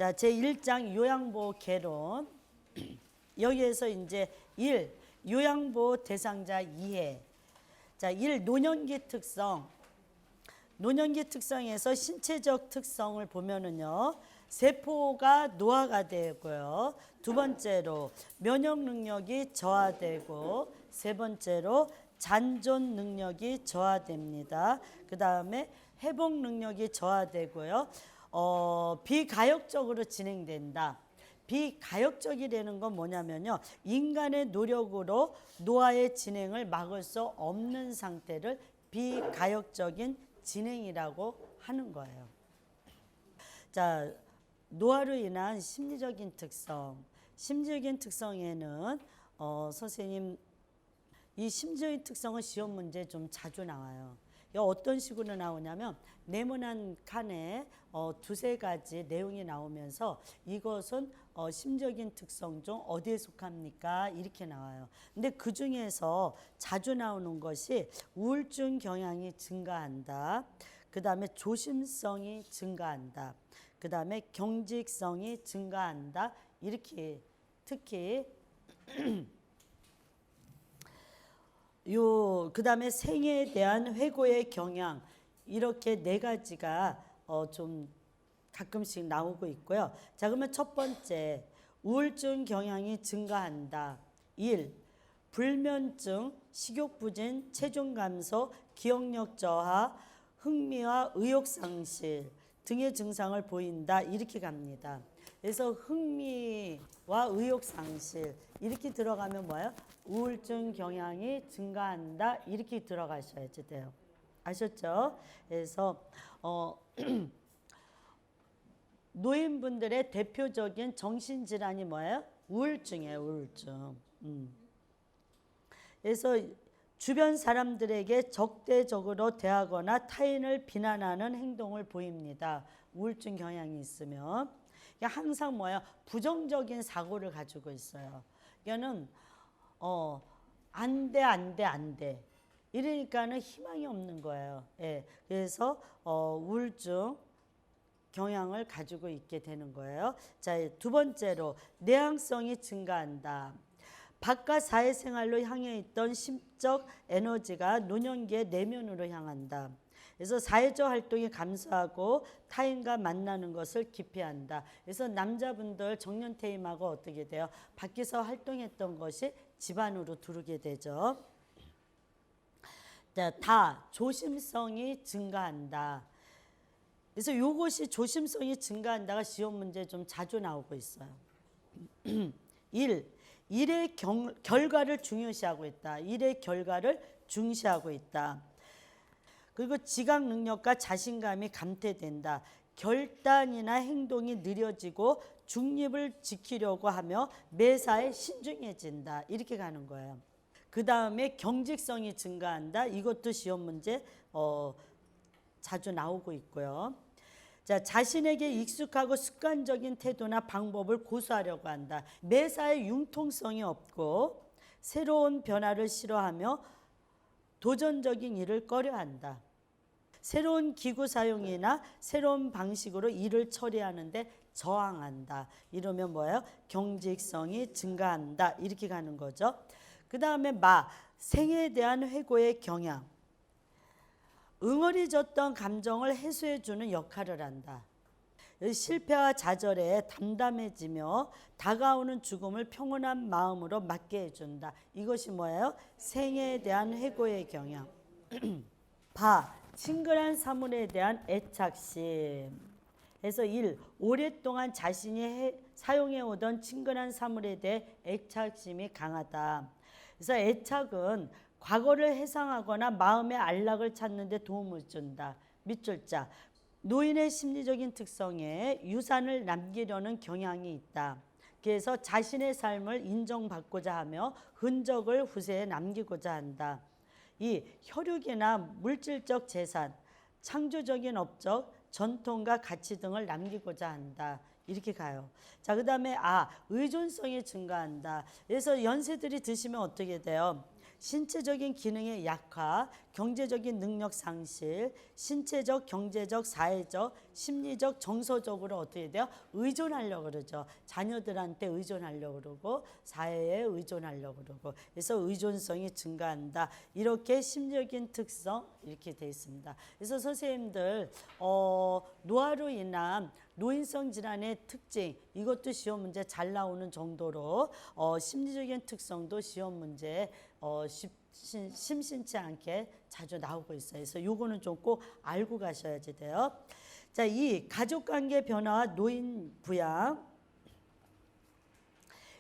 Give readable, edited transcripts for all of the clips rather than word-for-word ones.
자, 제1장 요양보호 개론. 여기에서 이제 1. 요양보호 대상자 이해. 자, 1. 노년기 특성. 노년기 특성에서 신체적 특성을 보면은요, 세포가 노화가 되고요. 두 번째로 면역 능력이 저하되고, 세 번째로 잔존 능력이 저하됩니다. 그 다음에 회복 능력이 저하되고요. 비가역적으로 진행된다. 비가역적이라는 건 뭐냐면요, 인간의 노력으로 노화의 진행을 막을 수 없는 상태를 비가역적인 진행이라고 하는 거예요. 자, 노화로 인한 심리적인 특성. 심리적인 특성에는 선생님 이 심리적인 특성은 시험 문제에 좀 자주 나와요. 어떤 식으로 나오냐면 네모난 칸에 두세 가지 내용이 나오면서 이것은 심리적인 특성 중 어디에 속합니까? 이렇게 나와요. 근데 그 중에서 자주 나오는 것이 우울증 경향이 증가한다. 그 다음에 조심성이 증가한다. 그 다음에 경직성이 증가한다. 이렇게 특히 그 다음에 생애에 대한 회고의 경향, 이렇게 네 가지가 좀 가끔씩 나오고 있고요. 자, 그러면 첫 번째, 우울증 경향이 증가한다. 1. 불면증, 식욕부진, 체중 감소, 기억력 저하, 흥미와 의욕 상실 등의 증상을 보인다. 이렇게 갑니다. 그래서 흥미와 의욕 상실 이렇게 들어가면 뭐예요? 우울증 경향이 증가한다. 이렇게 들어가셔야지 돼요. 아셨죠? 그래서 노인분들의 대표적인 정신질환이 뭐예요? 우울증이에요. 우울증. 그래서 주변 사람들에게 적대적으로 대하거나 타인을 비난하는 행동을 보입니다. 우울증 경향이 있으면. 항상 뭐예요? 부정적인 사고를 가지고 있어요. 이거는 안 돼, 안 돼, 안 돼. 이러니까는 희망이 없는 거예요. 예. 그래서 우울증 경향을 가지고 있게 되는 거예요. 자, 두 번째로 내향성이 증가한다. 바깥 사회생활로 향해 있던 심적 에너지가 노년기의 내면으로 향한다. 그래서 사회적 활동이 감소하고 타인과 만나는 것을 기피한다. 그래서 남자분들 정년퇴임하고 어떻게 돼요? 밖에서 활동했던 것이 집안으로 들어오게 되죠. 자, 다 조심성이 증가한다. 그래서 이것이 조심성이 증가한다가 시험 문제에 좀 자주 나오고 있어요. 1. 일의 결과를 중요시하고 있다. 일의 결과를 중시하고 있다. 그리고 지각 능력과 자신감이 감퇴된다. 결단이나 행동이 느려지고 중립을 지키려고 하며 매사에 신중해진다. 이렇게 가는 거예요. 그 다음에 경직성이 증가한다. 이것도 시험 문제 자주 나오고 있고요. 자, 자신에게 익숙하고 습관적인 태도나 방법을 고수하려고 한다. 매사에 융통성이 없고 새로운 변화를 싫어하며 도전적인 일을 꺼려한다. 새로운 기구 사용이나 새로운 방식으로 일을 처리하는데 저항한다. 이러면 뭐예요? 경직성이 증가한다. 이렇게 가는 거죠. 그 다음에 생에 대한 회고의 경향. 응어리졌던 감정을 해소해주는 역할을 한다. 실패와 좌절에 담담해지며 다가오는 죽음을 평온한 마음으로 맞게 해준다. 이것이 뭐예요? 생에 대한 회고의 경향. 친근한 사물에 대한 애착심. 그래서 1. 오랫동안 자신이 사용해오던 친근한 사물에 대해 애착심이 강하다. 그래서 애착은 과거를 회상하거나 마음의 안락을 찾는 데 도움을 준다. 밑줄 자. 노인의 심리적인 특성에 유산을 남기려는 경향이 있다. 그래서 자신의 삶을 인정받고자 하며 흔적을 후세에 남기고자 한다. 2. 혈육이나 물질적 재산, 창조적인 업적, 전통과 가치 등을 남기고자 한다. 이렇게 가요. 자, 그 다음에 의존성이 증가한다. 그래서 연세들이 드시면 어떻게 돼요? 신체적인 기능의 약화, 경제적인 능력 상실, 신체적, 경제적, 사회적, 심리적, 정서적으로 어떻게 돼요? 의존하려고 그러죠. 자녀들한테 의존하려고 그러고 사회에 의존하려고 그러고 그래서 의존성이 증가한다. 이렇게 심리적인 특성 이렇게 되어 있습니다. 그래서 선생님들 노화로 인한 노인성 질환의 특징 이것도 시험 문제 잘 나오는 정도로 심리적인 특성도 시험 문제 심심치 않게 자주 나오고 있어요. 그래서 요거는 좀 꼭 알고 가셔야지 돼요. 자, 이 가족관계 변화와 노인 부양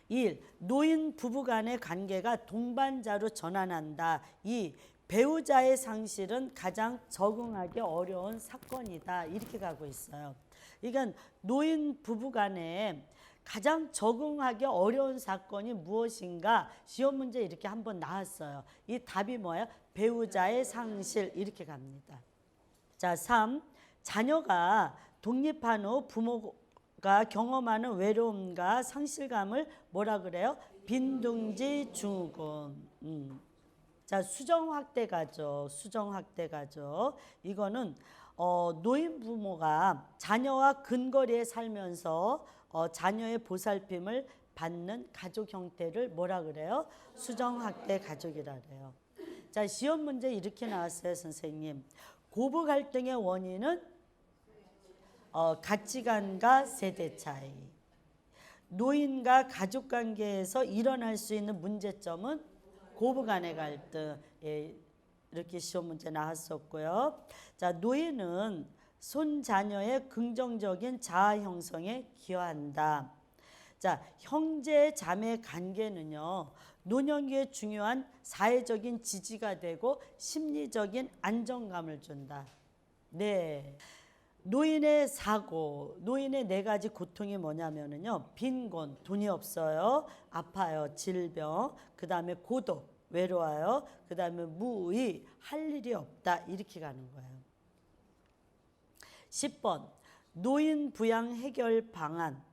1. 노인 부부 간의 관계가 동반자로 전환한다. 2. 배우자의 상실은 가장 적응하기 어려운 사건이다. 이렇게 가고 있어요. 그러니까 노인 부부 간에 가장 적응하기 어려운 사건이 무엇인가 시험 문제 이렇게 한번 나왔어요. 이 답이 뭐예요? 배우자의 상실 이렇게 갑니다. 자, 3. 자녀가 독립한 후 부모가 경험하는 외로움과 상실감을 뭐라 그래요? 빈둥지 증후군. 자, 수정 확대 가족, 수정 확대 가족. 이거는 노인 부모가 자녀와 근거리에 살면서 자녀의 보살핌을 받는 가족 형태를 뭐라 그래요? 수정 확대 가족이라 그래요. 자, 시험 문제 이렇게 나왔어요, 선생님. 고부 갈등의 원인은 가치관과 세대 차이. 노인과 가족 관계에서 일어날 수 있는 문제점은 고부 간의 갈등. 예, 이렇게 시험 문제 나왔었고요. 자, 노인은 손자녀의 긍정적인 자아 형성에 기여한다. 자, 형제 자매 관계는요. 노년기에 중요한 사회적인 지지가 되고 심리적인 안정감을 준다. 네. 노인의 사고, 노인의 4가지 고통이 뭐냐면요. 빈곤, 돈이 없어요. 아파요. 질병. 그 다음에 고독, 외로워요. 그 다음에 무의, 할 일이 없다. 이렇게 가는 거예요. 10번, 노인 부양 해결 방안.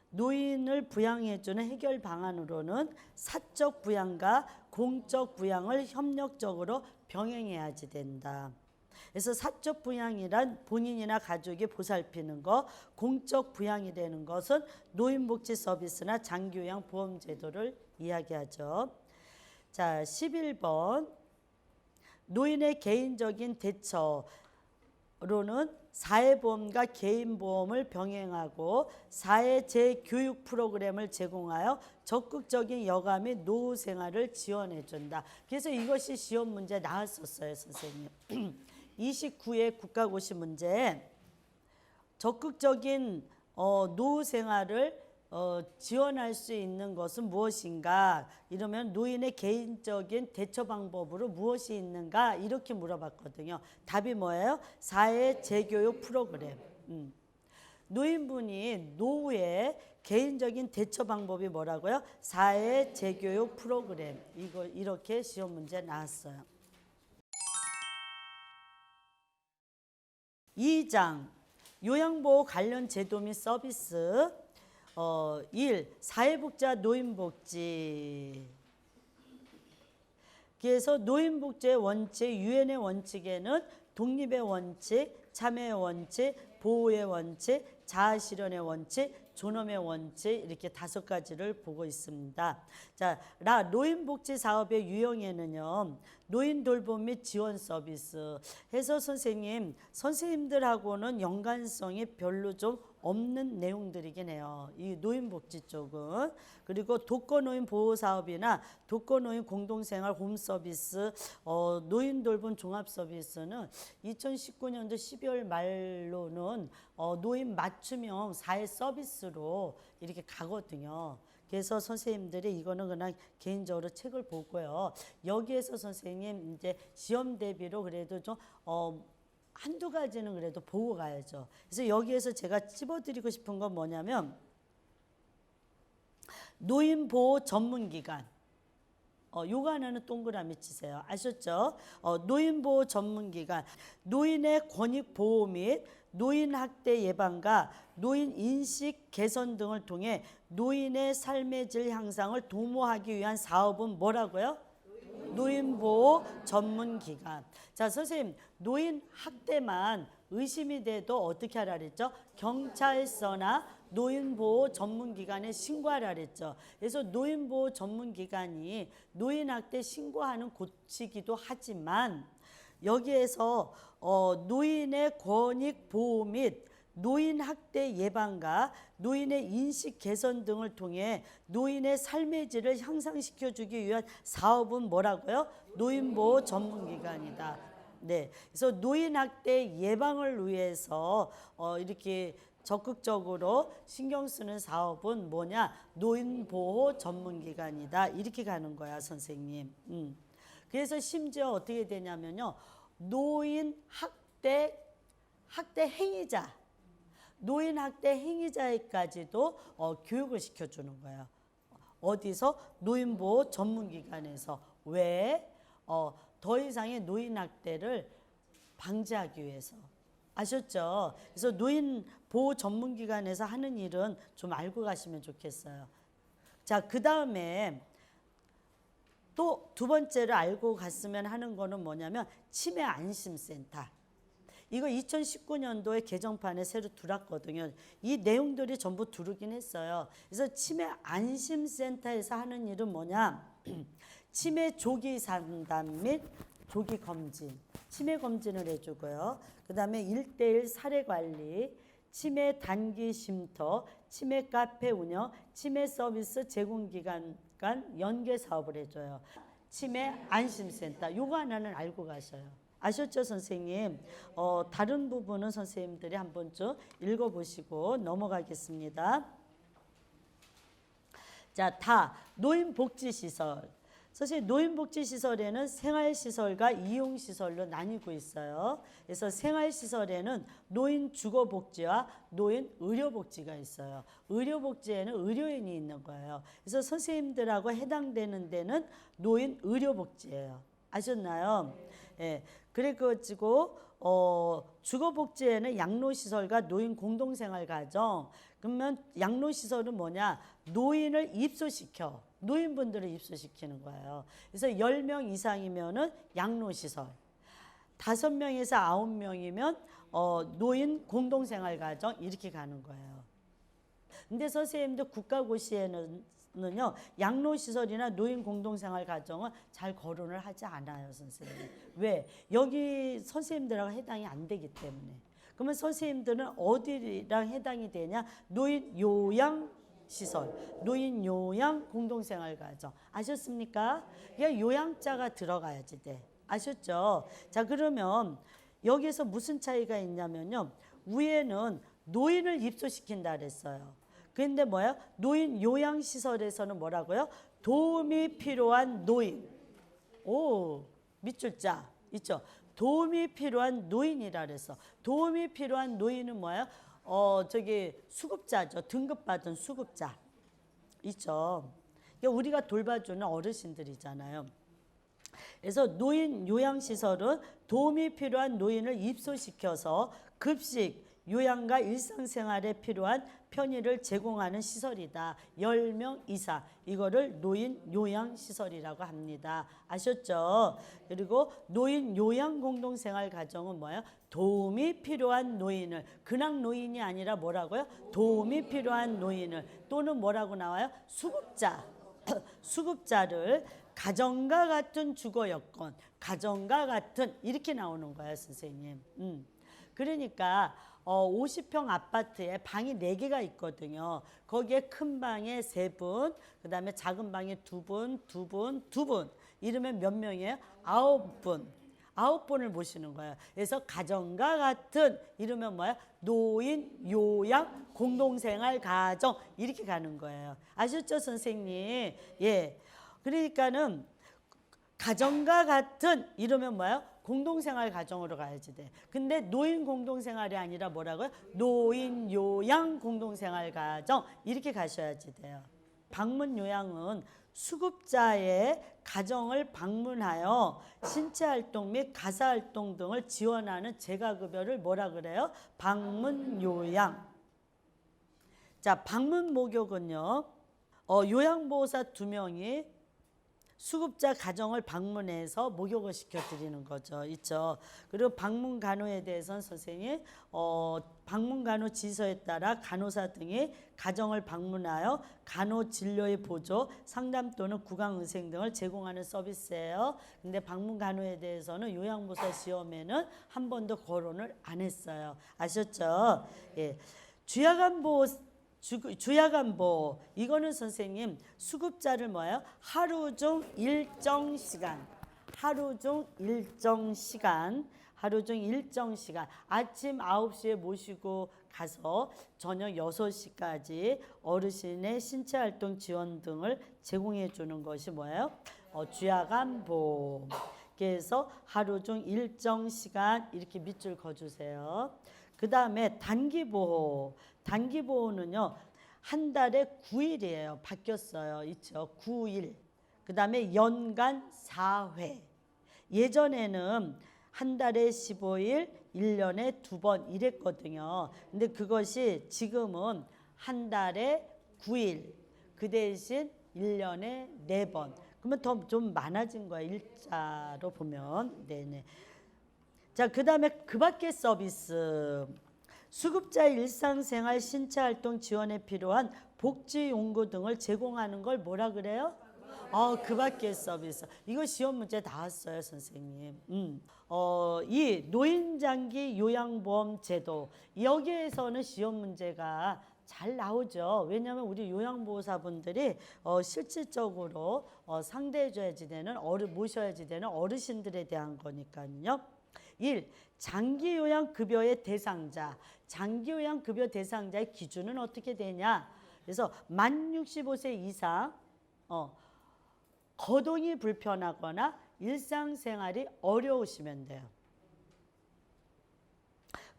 노인을 부양해주는 해결 방안으로는 사적 부양과 공적 부양을 협력적으로 병행해야지 된다. 그래서 사적 부양이란 본인이나 가족이 보살피는 거, 공적 부양이 되는 것은 노인복지 서비스나 장기요양 보험제도를 이야기하죠. 자, 11번 노인의 개인적인 대처로는 사회보험과 개인보험을 병행하고 사회 재교육 프로그램을 제공하여 적극적인 여가 및 노후 생활을 지원해 준다. 그래서 이것이 시험 문제 나왔었어요, 선생님. 29회 국가고시 문제 적극적인 노후 생활을 지원할 수 있는 것은 무엇인가? 이러면 노인의 개인적인 대처 방법으로 무엇이 있는가? 이렇게 물어봤거든요. 답이 뭐예요? 사회 재교육 프로그램. 노인분이 노후에 개인적인 대처 방법이 뭐라고요? 사회 재교육 프로그램. 이거 이렇게 시험 문제 나왔어요. 2장 요양보호 관련 제도 및 서비스 1. 사회복지와 노인복지. 그래서 노인복지의 원칙, 유엔의 원칙에는 독립의 원칙, 참여의 원칙, 보호의 원칙, 자아실현의 원칙, 존엄의 원칙 이렇게 5가지를 보고 있습니다. 자, 노인복지 사업의 유형에는요. 노인 돌봄 및 지원 서비스 해서 선생님들하고는 연관성이 별로 좀 없는 내용들이긴 해요. 이 노인복지 쪽은. 그리고 독거노인 보호사업이나 독거노인 공동생활 홈서비스, 노인 돌봄 종합서비스는 2019년도 12월 말로는 노인 맞춤형 사회 서비스로 이렇게 가거든요. 그래서 선생님들이 이거는 그냥 개인적으로 책을 보고요. 여기에서 선생님 이제 시험 대비로 그래도 좀 한두 가지는 그래도 보고 가야죠. 그래서 여기에서 제가 찝어드리고 싶은 건 뭐냐면 노인보호 전문기관. 요거 하나는 동그라미 치세요. 아셨죠? 노인보호 전문기관. 노인의 권익보호 및 노인학대 예방과 노인 인식 개선 등을 통해 노인의 삶의 질 향상을 도모하기 위한 사업은 뭐라고요? 노인보호 전문기관. 자, 선생님, 노인 학대만 의심이 돼도 어떻게 하라 그랬죠? 경찰서나 노인보호 전문기관에 신고하라 그랬죠. 그래서 노인보호 전문기관이 노인학대 신고하는 곳이기도 하지만 여기에서 노인의 권익 보호 및 노인 학대 예방과 노인의 인식 개선 등을 통해 노인의 삶의 질을 향상시켜 주기 위한 사업은 뭐라고요? 노인보호 전문기관이다. 네, 그래서 노인 학대 예방을 위해서 이렇게 적극적으로 신경 쓰는 사업은 뭐냐? 노인보호 전문기관이다. 이렇게 가는 거야, 선생님. 그래서 심지어 어떻게 되냐면요, 노인 학대 행위자. 노인 학대 행위자에까지도 교육을 시켜주는 거예요. 어디서? 노인보호 전문기관에서. 왜? 더 이상의 노인 학대를 방지하기 위해서. 아셨죠? 그래서 노인보호 전문기관에서 하는 일은 좀 알고 가시면 좋겠어요. 자, 그 다음에 또 두 번째로 알고 갔으면 하는 거는 뭐냐면 치매 안심센터. 이거 2019년도에 개정판에 새로 들어왔거든요. 이 내용들이 전부 들어오긴 했어요. 그래서 치매 안심센터에서 하는 일은 뭐냐? 치매 조기 상담 및 조기 검진, 치매 검진을 해주고요. 그 다음에 1:1 사례 관리, 치매 단기 쉼터, 치매 카페 운영, 치매 서비스 제공기관 간 연계 사업을 해줘요. 치매 안심센터. 요거 하나는 알고 가셔요. 아셨죠, 선생님? 다른 부분은 선생님들이 한 번쯤 읽어보시고 넘어가겠습니다. 자, 다 노인복지시설. 사실 노인복지시설에는 생활시설과 이용시설로 나뉘고 있어요. 그래서 생활시설에는 노인 주거복지와 노인 의료복지가 있어요. 의료복지에는 의료인이 있는 거예요. 그래서 선생님들하고 해당되는 데는 노인 의료복지예요. 아셨나요? 예. 그래가지고 주거복지에는 양로시설과 노인 공동생활가정. 그러면 양로시설은 뭐냐? 노인을 입소시켜. 노인분들을 입소시키는 거예요. 그래서 10명 이상이면은 양로시설, 5명에서 9명이면 노인 공동생활가정 이렇게 가는 거예요. 근데 선생님들 국가고시에는요, 양로시설이나 노인 공동생활가정은 잘 거론을 하지 않아요, 선생님. 왜? 여기 선생님들하고 해당이 안 되기 때문에. 그러면 선생님들은 어디랑 해당이 되냐? 노인 요양 시설, 노인 요양 공동생활가정. 아셨습니까? 그러니까 요양자가 들어가야지 돼. 아셨죠? 자, 그러면 여기서 무슨 차이가 있냐면요, 위에는 노인을 입소시킨다 그랬어요. 그런데 뭐야? 노인 요양시설에서는 뭐라고요? 도움이 필요한 노인. 오, 밑줄 자 있죠? 도움이 필요한 노인이라 그랬어. 도움이 필요한 노인은 뭐예요? 수급자죠. 등급받은 수급자 있죠. 그러니까 우리가 돌봐주는 어르신들이잖아요. 그래서 노인 요양시설은 도움이 필요한 노인을 입소시켜서 급식, 요양과 일상생활에 필요한 편의를 제공하는 시설이다. 10명 이상. 이거를 노인 요양시설이라고 합니다. 아셨죠? 그리고 노인 요양 공동생활 가정은 뭐예요? 도움이 필요한 노인을, 그냥 노인이 아니라 뭐라고요? 도움이 필요한 노인을, 또는 뭐라고 나와요? 수급자. 수급자를 가정과 같은 주거 여건, 가정과 같은, 이렇게 나오는 거예요, 선생님. 그러니까 50평 아파트에 방이 4개가 있거든요. 거기에 큰 방에 3분, 그 다음에 작은 방에 2분, 2분, 2분. 이러면 몇 명이에요? 9분. 9분을 모시는 거예요. 그래서 가정과 같은, 이러면 뭐야? 노인, 요양, 공동생활, 가정, 이렇게 가는 거예요. 아셨죠, 선생님? 예. 그러니까는 가정과 같은, 이러면 뭐예요? 공동생활 가정으로 가야지 돼. 근데 노인 공동생활이 아니라 뭐라고요? 노인 요양 공동생활 가정, 이렇게 가셔야지 돼요. 방문 요양은 수급자의 가정을 방문하여 신체활동 및 가사활동 등을 지원하는 재가급여를 뭐라 그래요? 방문 요양. 자, 방문 목욕은요, 요양보호사 2명이 수급자 가정을 방문해서 목욕을 시켜드리는 거죠. 있죠. 그리고 방문 간호에 대해서는 선생님 방문 간호 지서에 따라 간호사 등이 가정을 방문하여 간호 진료의 보조, 상담 또는 구강 의생 등을 제공하는 서비스예요. 근데 방문 간호에 대해서는 요양보호사 시험에는 한 번도 거론을 안 했어요. 아셨죠? 예. 주야간 보호 이거는 선생님 수급자를 뭐예요? 하루 중 일정 시간 아침 9시에 모시고 가서 저녁 6시까지 어르신의 신체활동 지원 등을 제공해 주는 것이 뭐예요? 주야간 보호. 그래서 하루 중 일정 시간 이렇게 밑줄 그어주세요. 그 다음에 단기보호는요. 한 달에 9일이에요. 바뀌었어요. 있죠. 9일. 그 다음에 연간 4회. 예전에는 한 달에 15일, 1년에 2번 이랬거든요. 근데 그것이 지금은 한 달에 9일. 그 대신 1년에 4번. 그러면 더 좀 많아진 거예요. 일자로 보면. 네네. 자, 그 다음에 그 밖의 서비스. 수급자 일상생활 신체활동 지원에 필요한 복지용구 등을 제공하는 걸 뭐라 그래요? 그 밖의 서비스. 이거 시험 문제 다 왔어요, 선생님. 이 노인장기 요양보험 제도. 여기에서는 시험 문제가 잘 나오죠. 왜냐하면 우리 요양보호사분들이 실질적으로 상대해줘야지 되는 모셔야지 되는 어르신들에 대한 거니까요. 1. 장기요양급여의 대상자. 장기요양급여 대상자의 기준은 어떻게 되냐? 그래서 만 65세 이상 거동이 불편하거나 일상생활이 어려우시면 돼요.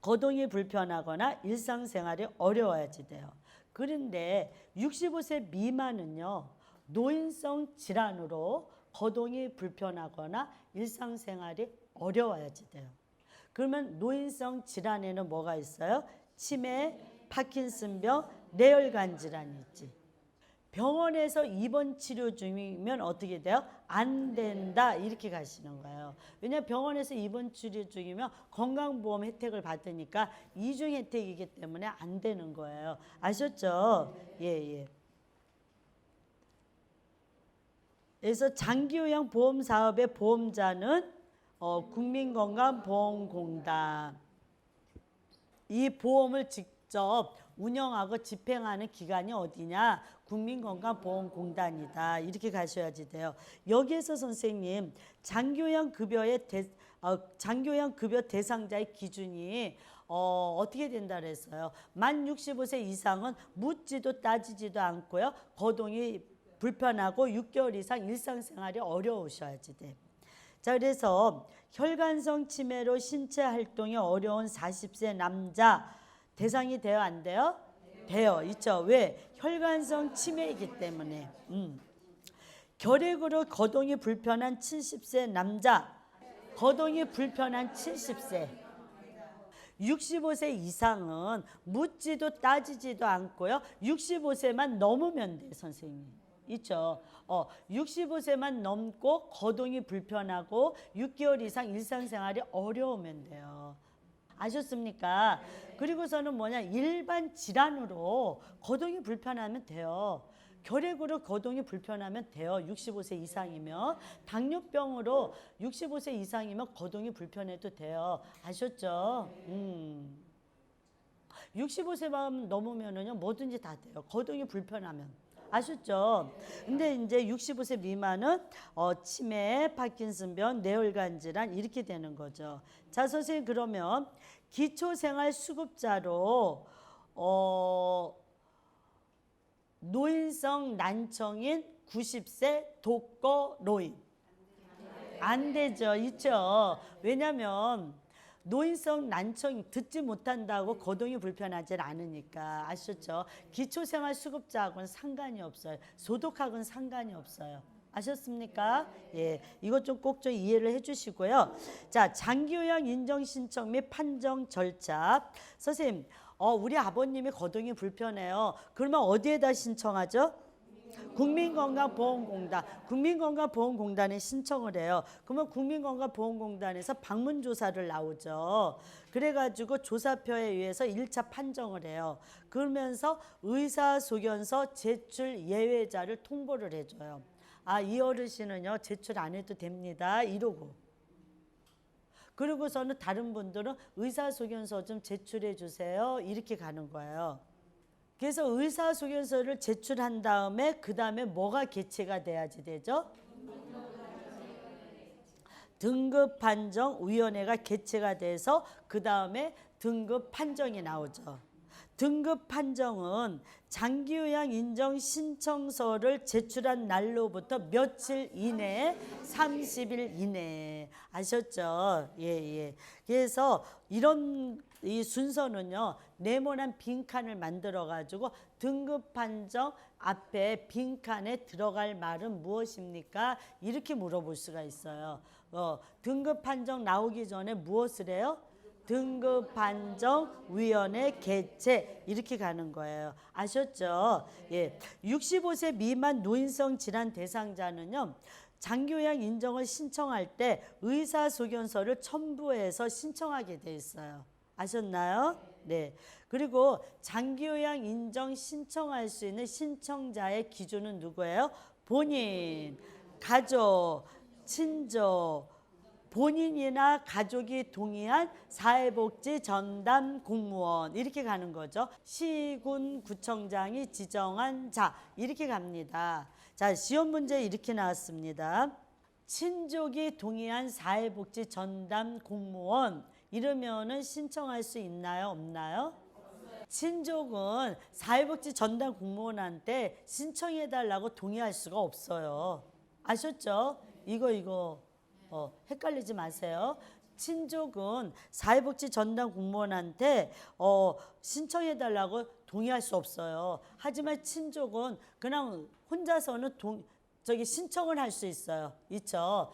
거동이 불편하거나 일상생활이 어려워야지 돼요. 그런데 65세 미만은요. 노인성 질환으로 거동이 불편하거나 일상생활이 어려워야지 돼요. 그러면 노인성 질환에는 뭐가 있어요? 치매, 파킨슨병, 뇌혈관 질환이 있지. 병원에서 입원 치료 중이면 어떻게 돼요? 안 된다 이렇게 가시는 거예요. 왜냐하면 병원에서 입원 치료 중이면 건강보험 혜택을 받으니까 이중 혜택이기 때문에 안 되는 거예요. 아셨죠? 예. 그래서 장기요양 보험 사업의 보험자는 국민건강보험공단. 이 보험을 직접 운영하고 집행하는 기관이 어디냐? 국민건강보험공단이다. 이렇게 가셔야지 돼요. 여기에서 선생님 장기요양급여 대상자의 기준이 어떻게 된다 그랬어요? 만 65세 이상은 묻지도 따지지도 않고요. 거동이 불편하고 6개월 이상 일상생활이 어려우셔야지 돼. 자, 그래서 혈관성 치매로 신체 활동이 어려운 40세 남자 대상이 돼요, 안 돼요? 돼요. 있죠. 왜? 혈관성 치매이기 때문에. 결핵으로 거동이 불편한 70세 남자, 거동이 불편한 70세. 65세 이상은 묻지도 따지지도 않고요. 65세만 넘으면 돼요, 선생님. 있죠. 65세만 넘고 거동이 불편하고 6개월 이상 일상생활이 어려우면 돼요. 아셨습니까? 그리고서는 일반 질환으로 거동이 불편하면 돼요. 결핵으로 거동이 불편하면 돼요. 65세 이상이면. 당뇨병으로 65세 이상이면 거동이 불편해도 돼요. 아셨죠? 65세만 넘으면은요, 뭐든지 다 돼요. 거동이 불편하면. 아셨죠? 근데 이제 65세 미만은 치매, 파킨슨병, 뇌혈관 질환 이렇게 되는 거죠. 자, 선생님 그러면 기초생활 수급자로 노인성 난청인 90세 독거 노인 안 되죠. 있죠. 왜냐하면 노인성 난청 듣지 못한다고 거동이 불편하지 않으니까. 아셨죠? 기초생활 수급자하고는 상관이 없어요. 소독하고는 상관이 없어요. 아셨습니까? 예, 이것 좀 꼭 좀 이해를 해주시고요. 자, 장기요양 인정 신청 및 판정 절차. 선생님, 우리 아버님이 거동이 불편해요. 그러면 어디에다 신청하죠? 국민건강보험공단. 국민건강보험공단에 신청을 해요. 그러면 국민건강보험공단에서 방문조사를 나오죠. 그래가지고 조사표에 의해서 1차 판정을 해요. 그러면서 의사소견서 제출 예외자를 통보를 해줘요. 아, 이 어르신은요 제출 안 해도 됩니다 이러고. 그리고서는 다른 분들은 의사소견서 좀 제출해 주세요 이렇게 가는 거예요. 그래서 의사소견서를 제출한 다음에 그 다음에 뭐가 개최가 돼야지 되죠? 등급판정위원회가 개최가 돼서 그 다음에 등급판정이 나오죠. 등급판정은 장기요양 인정 신청서를 제출한 날로부터 며칠 이내에 30일 이내에. 아셨죠? 예. 그래서 이런 이 순서는요 네모난 빈칸을 만들어 가지고 등급판정 앞에 빈칸에 들어갈 말은 무엇입니까? 이렇게 물어볼 수가 있어요. 등급판정 나오기 전에 무엇을 해요? 등급판정위원회 개최 이렇게 가는 거예요. 아셨죠? 예. 65세 미만 노인성 질환 대상자는요. 장기요양 인정을 신청할 때 의사소견서를 첨부해서 신청하게 돼 있어요. 아셨나요? 네. 그리고 장기요양 인정 신청할 수 있는 신청자의 기준은 누구예요? 본인, 가족, 친족, 본인이나 가족이 동의한 사회복지 전담 공무원 이렇게 가는 거죠. 시군 구청장이 지정한 자 이렇게 갑니다. 자, 시험 문제 이렇게 나왔습니다. 친족이 동의한 사회복지 전담 공무원 이러면은 신청할 수 있나요? 없나요? 친족은 사회복지 전담 공무원한테 신청해달라고 동의할 수가 없어요. 아셨죠? 이거 헷갈리지 마세요. 친족은 사회복지 전담 공무원한테 신청해달라고 동의할 수 없어요. 하지만 친족은 그냥 혼자서는 신청을 할 수 있어요. 있죠?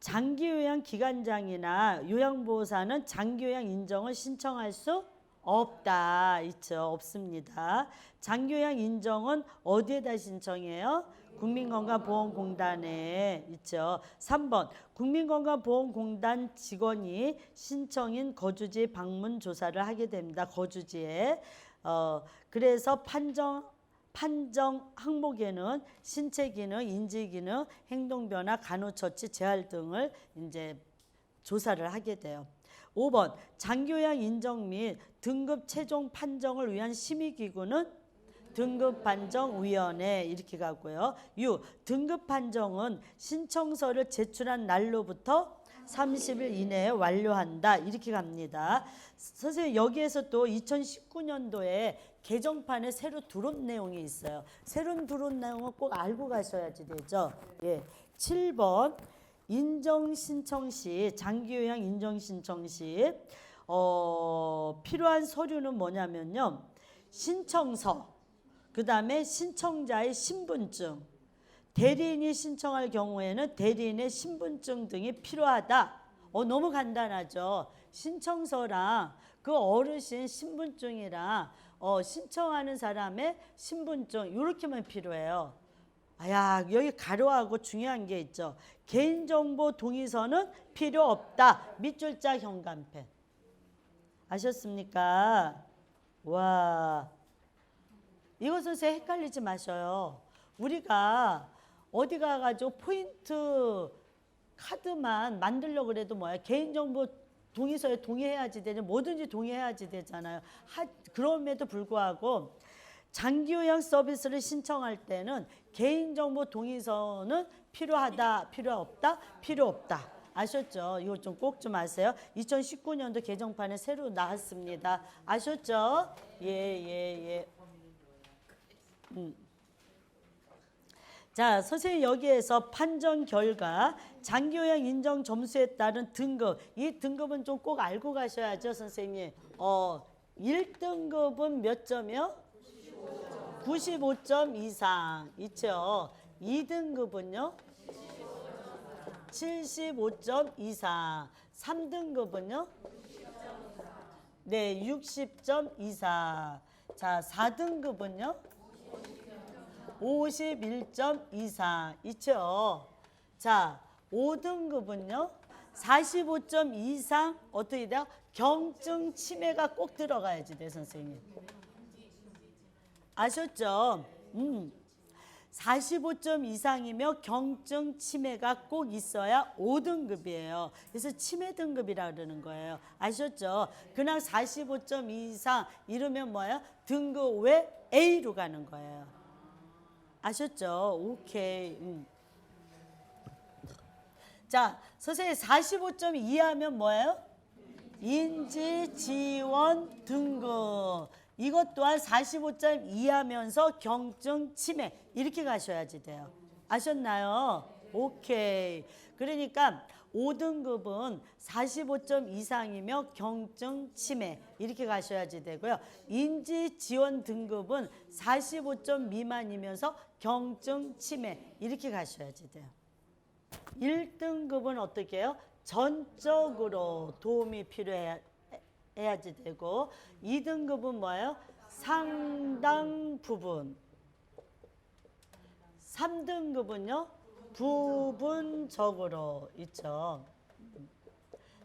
장기요양 기관장이나 요양보호사는 장기요양 인정을 신청할 수 없다. 있죠? 없습니다. 장기요양 인정은 어디에다 신청해요? 국민건강보험공단에 있죠. 3번 국민건강보험공단 직원이 신청인 거주지 방문 조사를 하게 됩니다. 거주지에. 그래서 판정 항목에는 신체 기능, 인지 기능, 행동 변화, 간호처치, 재활 등을 이제 조사를 하게 돼요. 5번 장기요양 인정 및 등급 최종 판정을 위한 심의기구는 등급판정위원회 이렇게 가고요. 6. 등급판정은 신청서를 제출한 날로부터 30일 이내에 완료한다 이렇게 갑니다. 선생님 여기에서 또 2019년도에 개정판에 새로 들어온 내용이 있어요. 새로 들어온 내용은 꼭 알고 가셔야지 되죠. 예. 7번 인정신청 시 장기요양 인정신청 시 필요한 서류는 뭐냐면요. 신청서 그 다음에 신청자의 신분증, 대리인이 신청할 경우에는 대리인의 신분증 등이 필요하다. 너무 간단하죠. 신청서랑 그 어르신 신분증이랑 신청하는 사람의 신분증 이렇게만 필요해요. 여기 가로하고 중요한 게 있죠. 개인정보 동의서는 필요 없다. 밑줄자 현관펜. 아셨습니까? 와. 이거 선생님 헷갈리지 마셔요. 우리가 어디 가가지고 포인트 카드만 만들려고 그래도 개인정보 동의서에 동의해야지 되죠. 뭐든지 동의해야지 되잖아요. 그럼에도 불구하고 장기요양 서비스를 신청할 때는 개인정보 동의서는 필요하다, 필요 없다, 필요 없다. 아셨죠? 이거 좀 꼭 좀 아세요. 2019년도 개정판에 새로 나왔습니다. 아셨죠? 예. 자, 선생님 여기에서 판정 결과 장기요양 인정 점수에 따른 등급, 이 등급은 좀 꼭 알고 가셔야죠, 선생님. 1등급은 몇 점이요? 95점 이상 있죠. 2등급은요? 75점 이상. 3등급은요? 네, 60점 이상. 자, 4등급은요? 51점 이상 있죠. 자, 5등급은요. 45점 이상 어떻게 돼요? 경증 치매가 꼭 들어가야지 돼 선생님. 아셨죠? 45점 이상이며 경증 치매가 꼭 있어야 5등급이에요. 그래서 치매 등급이라 그러는 거예요. 아셨죠? 그냥 45점 이상 이러면 뭐예요? 등급 외 A로 가는 거예요. 아셨죠? 오케이. 자, 선생님 45점 이하면 뭐예요? 인지 지원 등급. 이것 또한 45점 이하면서 경증 치매 이렇게 가셔야지 돼요. 아셨나요? 오케이. 그러니까 5등급은 45점 이상이며 경증 치매 이렇게 가셔야지 되고요. 인지 지원 등급은 45점 미만이면서 경증 치매 이렇게 가셔야지 돼요. 1등급은 어떻게 해요? 전적으로 도움이 필요해야지 되고 2등급은 뭐예요? 상당 부분. 3등급은요? 부분적으로 있죠.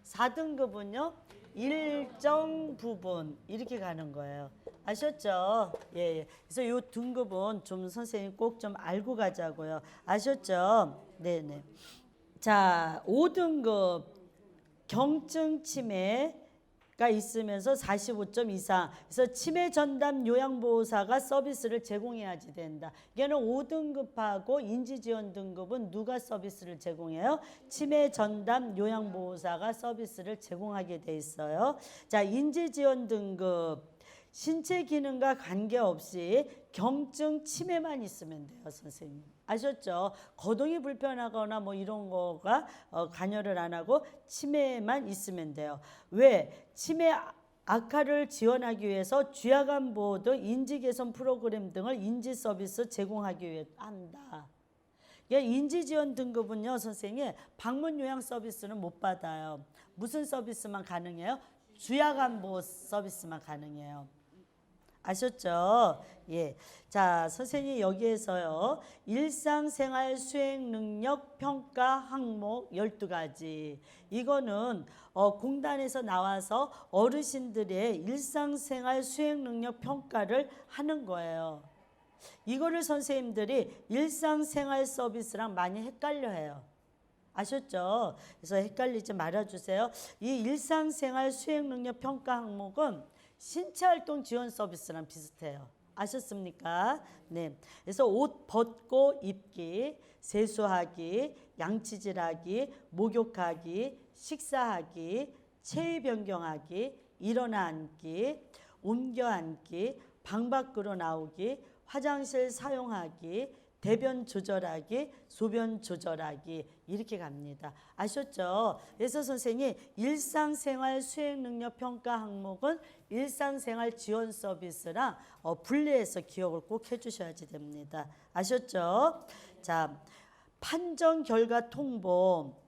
4등급은요? 일정 부분 이렇게 가는 거예요. 아셨죠? 예. 그래서 이 등급은 좀 선생님 꼭 좀 알고 가자고요. 아셨죠? 네네. 자, 5등급 경증 치매가 있으면서 45점 이상. 그래서 치매 전담 요양보호사가 서비스를 제공해야지 된다. 이게는 5등급하고 인지지원 등급은 누가 서비스를 제공해요? 치매 전담 요양보호사가 서비스를 제공하게 돼 있어요. 자, 인지지원 등급. 신체 기능과 관계없이 경증 치매만 있으면 돼요, 선생님. 아셨죠? 거동이 불편하거나 뭐 이런 거가 관여를 안 하고 치매만 있으면 돼요. 왜? 치매 악화를 지원하기 위해서 쥐약암 보호 등 인지 개선 프로그램 등을 인지 서비스 제공하기 위해 한다. 인지 지원 등급은요, 선생님 방문 요양 서비스는 못 받아요. 무슨 서비스만 가능해요? 쥐약암 보호 서비스만 가능해요. 아셨죠? 예. 자, 선생님 여기에서요. 일상생활 수행 능력 평가 항목 12가지. 이거는 공단에서 나와서 어르신들의 일상생활 수행 능력 평가를 하는 거예요. 이거를 선생님들이 일상생활 서비스랑 많이 헷갈려 해요. 아셨죠? 그래서 헷갈리지 말아주세요. 이 일상생활 수행 능력 평가 항목은 신체활동 지원 서비스랑 비슷해요. 아셨습니까? 네. 그래서 옷 벗고 입기, 세수하기, 양치질하기, 목욕하기, 식사하기, 체위 변경하기, 일어나 앉기, 옮겨 앉기, 방 밖으로 나오기, 화장실 사용하기, 대변 조절하기, 소변 조절하기 이렇게 갑니다. 아셨죠? 그래서 선생님 일상생활 수행능력 평가 항목은 일상생활 지원 서비스랑 분리해서 기억을 꼭 해주셔야지 됩니다. 아셨죠? 자, 판정 결과 통보.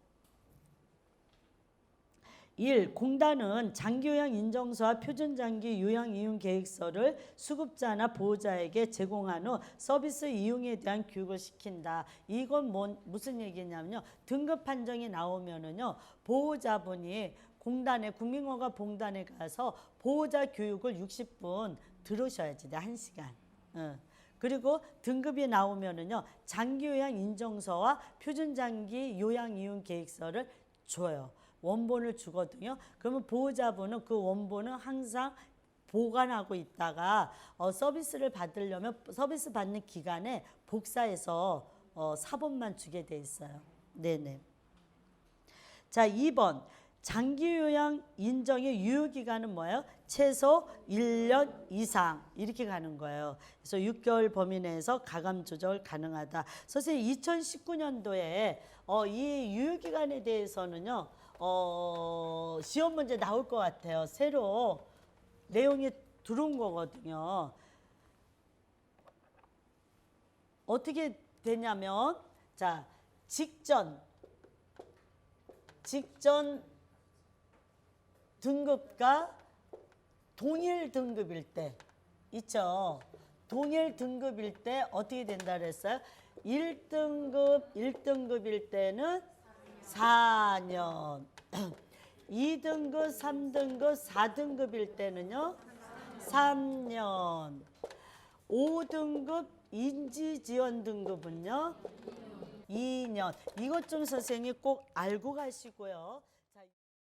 1. 공단은 장기요양 인정서와 표준장기 요양 이용 계획서를 수급자나 보호자에게 제공한 후 서비스 이용에 대한 교육을 시킨다. 이건 무슨 얘기냐면요. 등급 판정이 나오면은요. 보호자분이 공단에 국민건강 봉단에 가서 보호자 교육을 60분 들으셔야지 돼. 1시간. 그리고 등급이 나오면은요. 장기요양 인정서와 표준장기 요양 이용 계획서를 줘요. 원본을 주거든요. 그러면 보호자분은 그 원본은 항상 보관하고 있다가 서비스를 받으려면 서비스 받는 기간에 복사해서 사본만 주게 돼 있어요. 네네. 자, 2번. 장기요양 인정의 유효기간은 뭐예요? 최소 1년 이상 이렇게 가는 거예요. 그래서 6개월 범위 내에서 가감 조절 가능하다. 선생님 2019년도에 이 유효기간에 대해서는요. 시험 문제 나올 것 같아요. 새로 내용이 들어온 거거든요. 어떻게 되냐면 자, 직전 등급과 동일 등급일 때 있죠. 동일 등급일 때 어떻게 된다 그랬어요? 1등급일 때는 4년. 2등급, 3등급, 4등급일 때는요. 3년. 5등급 인지지원 등급은요. 2년. 이것 좀 선생님이 꼭 알고 가시고요.